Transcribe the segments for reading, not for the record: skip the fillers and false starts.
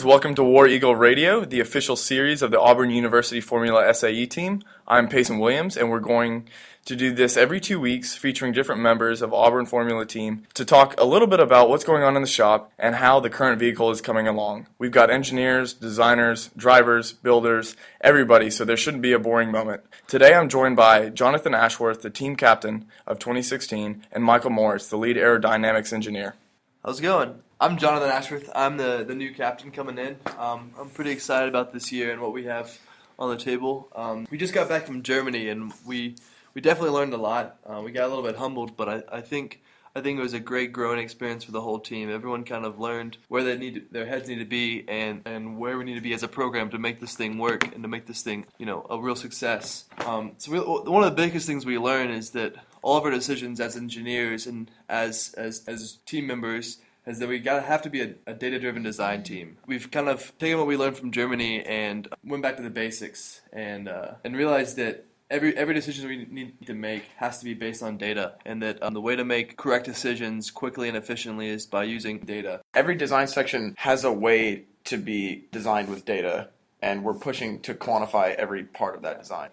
Welcome to War Eagle Radio, the official series of the Auburn University Formula FSAE team. I'm Payson Williams, and we're going to do this every 2 weeks, featuring different members of Auburn Formula team to talk a little bit about what's going on in the shop and how the current vehicle is coming along. We've got engineers, designers, drivers, builders, everybody, so there shouldn't be a boring moment. Today I'm joined by Jonathan Ashworth, the team captain of 2016, and Michael Moritz, the Lead Aerodynamics Engineer. How's it going? I'm Jonathan Ashworth. I'm the new captain coming in. I'm pretty excited about this year and what we have on the table. We just got back from Germany and we definitely learned a lot. We got a little bit humbled, but I think it was a great growing experience for the whole team. Everyone kind of learned where their heads need to be and where we need to be as a program to make this thing work and to make this thing, a real success. One of the biggest things we learn is that all of our decisions as engineers and as team members is that we have to be a data-driven design team. We've kind of taken what we learned from Germany and went back to the basics and realized that every decision we need to make has to be based on data, and that the way to make correct decisions quickly and efficiently is by using data. Every design section has a way to be designed with data, and we're pushing to quantify every part of that design.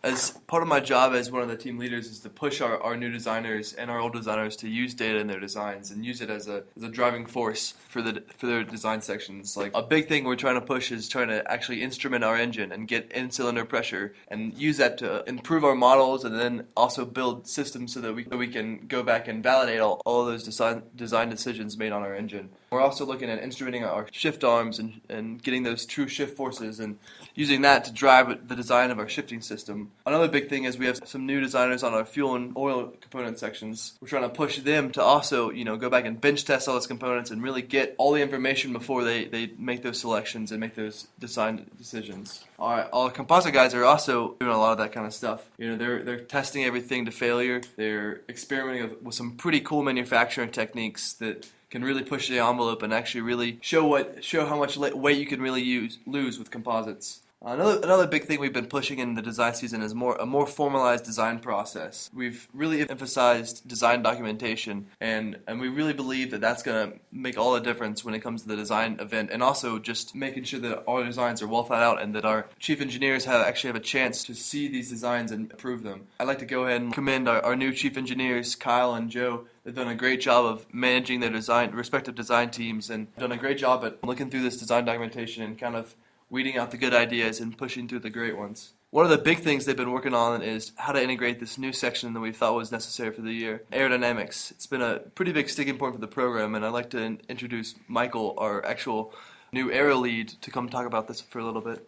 As part of my job as one of the team leaders is to push our new designers and our old designers to use data in their designs and use it as a driving force for their design sections. Like a big thing we're trying to push is trying to actually instrument our engine and get in-cylinder pressure and use that to improve our models and then also build systems so that we can go back and validate all of those design decisions made on our engine. We're also looking at instrumenting our shift arms and getting those true shift forces and using that to drive the design of our shifting system. Another big thing is we have some new designers on our fuel and oil component sections. We're trying to push them to also, go back and bench test all those components and really get all the information before they make those selections and make those design decisions. Our composite guys are also doing a lot of that kind of stuff. They're testing everything to failure. They're experimenting with some pretty cool manufacturing techniques that can really push the envelope and actually really show how much weight you can really lose with composites. Another big thing we've been pushing in the design season is a more formalized design process. We've really emphasized design documentation, and we really believe that that's going to make all the difference when it comes to the design event, and also just making sure that our designs are well thought out and that our chief engineers actually have a chance to see these designs and approve them. I'd like to go ahead and commend our new chief engineers, Kyle and Joe. They've done a great job of managing their respective design teams and done a great job at looking through this design documentation and kind of weeding out the good ideas and pushing through the great ones. One of the big things they've been working on is how to integrate this new section that we thought was necessary for the year, aerodynamics. It's been a pretty big sticking point for the program, and I'd like to introduce Michael, our actual new aero lead, to come talk about this for a little bit.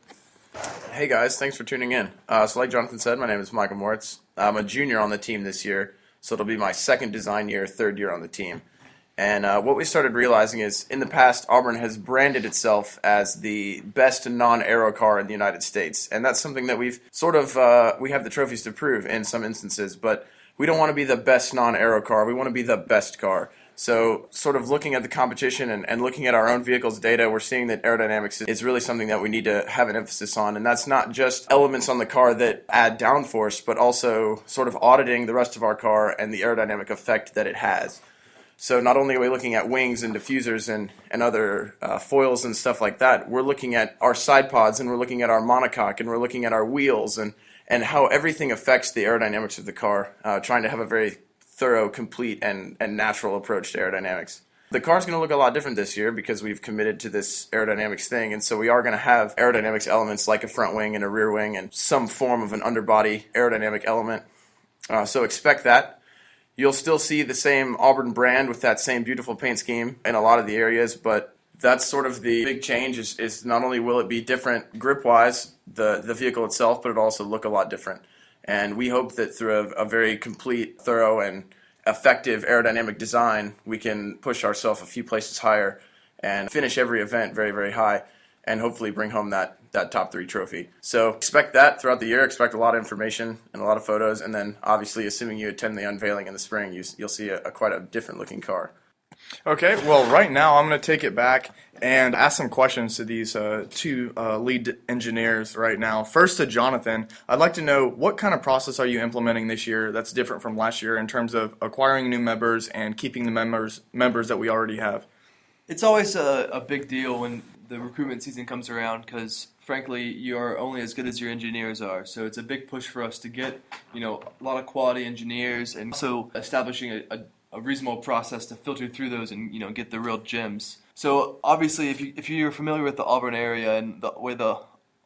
Hey guys, thanks for tuning in. So like Jonathan said, my name is Michael Moritz. I'm a junior on the team this year, so it'll be my second design year, third year on the team. And what we started realizing is, in the past, Auburn has branded itself as the best non-aero car in the United States. And that's something that we've we have the trophies to prove in some instances, but we don't want to be the best non-aero car, we want to be the best car. So sort of looking at the competition and looking at our own vehicle's data, we're seeing that aerodynamics is really something that we need to have an emphasis on. And that's not just elements on the car that add downforce, but also sort of auditing the rest of our car and the aerodynamic effect that it has. So not only are we looking at wings and diffusers and other foils and stuff like that, we're looking at our side pods and we're looking at our monocoque and we're looking at our wheels and how everything affects the aerodynamics of the car, trying to have a very thorough, complete, and natural approach to aerodynamics. The car's going to look a lot different this year because we've committed to this aerodynamics thing, and so we are going to have aerodynamics elements like a front wing and a rear wing and some form of an underbody aerodynamic element. So expect that. You'll still see the same Auburn brand with that same beautiful paint scheme in a lot of the areas, but that's sort of the big change is not only will it be different grip-wise, the vehicle itself, but it'll also look a lot different. And we hope that through a very complete, thorough, and effective aerodynamic design, we can push ourselves a few places higher and finish every event very, very high and hopefully bring home that top 3 trophy. So expect that throughout the year. Expect a lot of information and a lot of photos, and then obviously assuming you attend the unveiling in the spring, you'll see quite a different looking car. Okay, well right now I'm going to take it back and ask some questions to these two lead engineers right now. First to Jonathan, I'd like to know what kind of process are you implementing this year that's different from last year in terms of acquiring new members and keeping the members that we already have? It's always a big deal when the recruitment season comes around, because frankly, you're only as good as your engineers are. So it's a big push for us to get, a lot of quality engineers, and also establishing a reasonable process to filter through those and, get the real gems. So obviously, if you're familiar with the Auburn area and the way the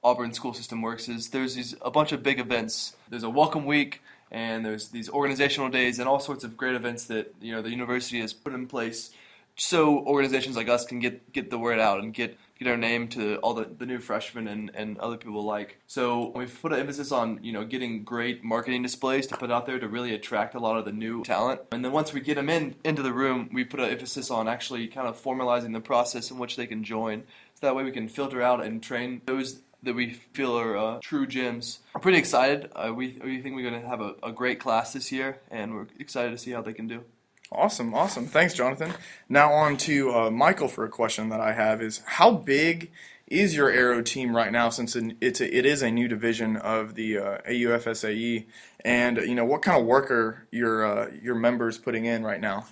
Auburn school system works, is there's a bunch of big events. There's a welcome week, and there's these organizational days and all sorts of great events that the university has put in place, so organizations like us can get the word out and get our name to all the new freshmen and other people alike. So we've put an emphasis on getting great marketing displays to put out there to really attract a lot of the new talent. And then once we get them into the room, we put an emphasis on actually kind of formalizing the process in which they can join. So that way we can filter out and train those that we feel are true gems. I'm pretty excited. We think we're going to have a great class this year, and we're excited to see how they can do. Awesome. Thanks, Jonathan. Now on to Michael for a question that I have is, how big is your aero team right now, since it is a new division of the AUFSAE, and what kind of work are your members putting in right now?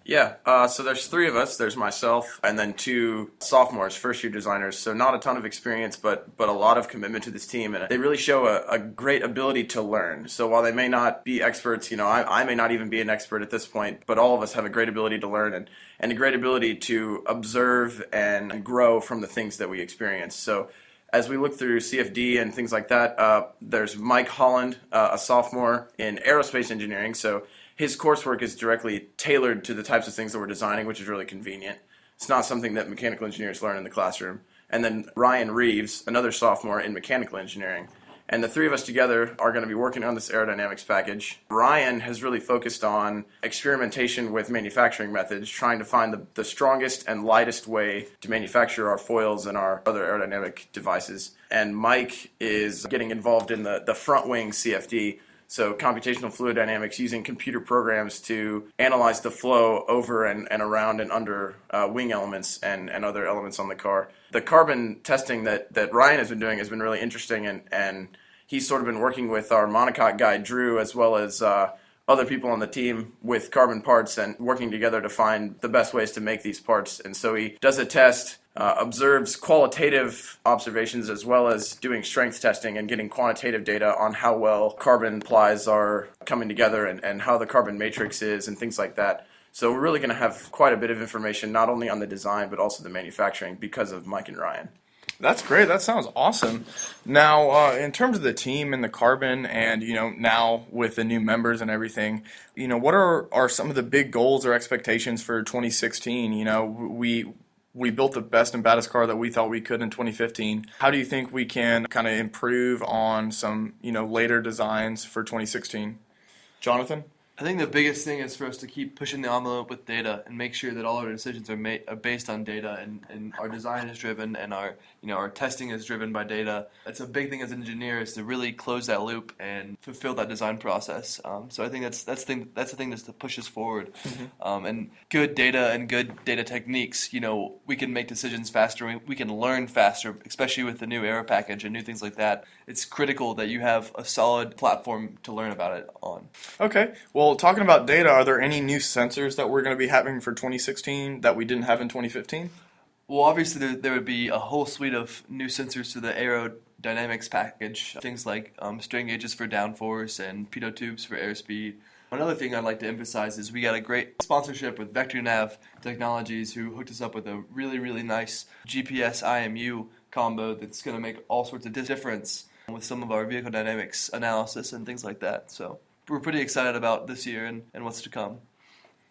Yeah, so there's 3 of us. There's myself and then 2 sophomores, first-year designers. So not a ton of experience, but a lot of commitment to this team. And they really show a great ability to learn. So while they may not be experts, I may not even be an expert at this point, but all of us have a great ability to learn and a great ability to observe and grow from the things that we experience. So as we look through CFD and things like that, there's Mike Holland, a sophomore in aerospace engineering. So his coursework is directly tailored to the types of things that we're designing, which is really convenient. It's not something that mechanical engineers learn in the classroom. And then Ryan Reeves, another sophomore in mechanical engineering. And the 3 of us together are going to be working on this aerodynamics package. Ryan has really focused on experimentation with manufacturing methods, trying to find the strongest and lightest way to manufacture our foils and our other aerodynamic devices. And Mike is getting involved in the front wing CFD, so computational fluid dynamics, using computer programs to analyze the flow over and around and under wing elements and other elements on the car. The carbon testing that Ryan has been doing has been really interesting, and he's sort of been working with our monocoque guy, Drew, as well as other people on the team with carbon parts and working together to find the best ways to make these parts. And so he does a test, observes qualitative observations as well as doing strength testing and getting quantitative data on how well carbon plies are coming together and how the carbon matrix is and things like that. So we're really going to have quite a bit of information not only on the design but also the manufacturing because of Mike and Ryan. That's great. That sounds awesome. Now, in terms of the team and the carbon and, now with the new members and everything, what are some of the big goals or expectations for 2016? We built the best and baddest car that we thought we could in 2015. How do you think we can kind of improve on some, later designs for 2016? Jonathan? I think the biggest thing is for us to keep pushing the envelope with data and make sure that all our decisions are based on data, and our design is driven and our testing is driven by data. It's a big thing as an engineer, is to really close that loop and fulfill that design process. So I think that's the thing that's to push us forward. Mm-hmm. And good data and good data techniques, we can make decisions faster. We can learn faster, especially with the new aero package and new things like that. It's critical that you have a solid platform to learn about it on. Okay. Well, talking about data, are there any new sensors that we're going to be having for 2016 that we didn't have in 2015? Well, obviously there would be a whole suite of new sensors to the aerodynamics package, things like strain gauges for downforce and pitot tubes for airspeed. Another thing I'd like to emphasize is we got a great sponsorship with VectorNav Technologies, who hooked us up with a really, really nice GPS IMU combo that's going to make all sorts of difference with some of our vehicle dynamics analysis and things like that. So we're pretty excited about this year and what's to come.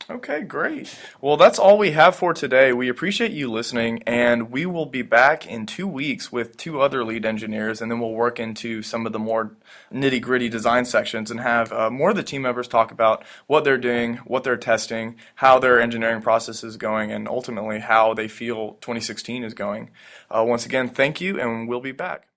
Okay, great. Well, that's all we have for today. We appreciate you listening, and we will be back in 2 weeks with 2 other lead engineers, and then we'll work into some of the more nitty-gritty design sections and have more of the team members talk about what they're doing, what they're testing, how their engineering process is going, and ultimately how they feel 2016 is going. Once again, thank you, and we'll be back.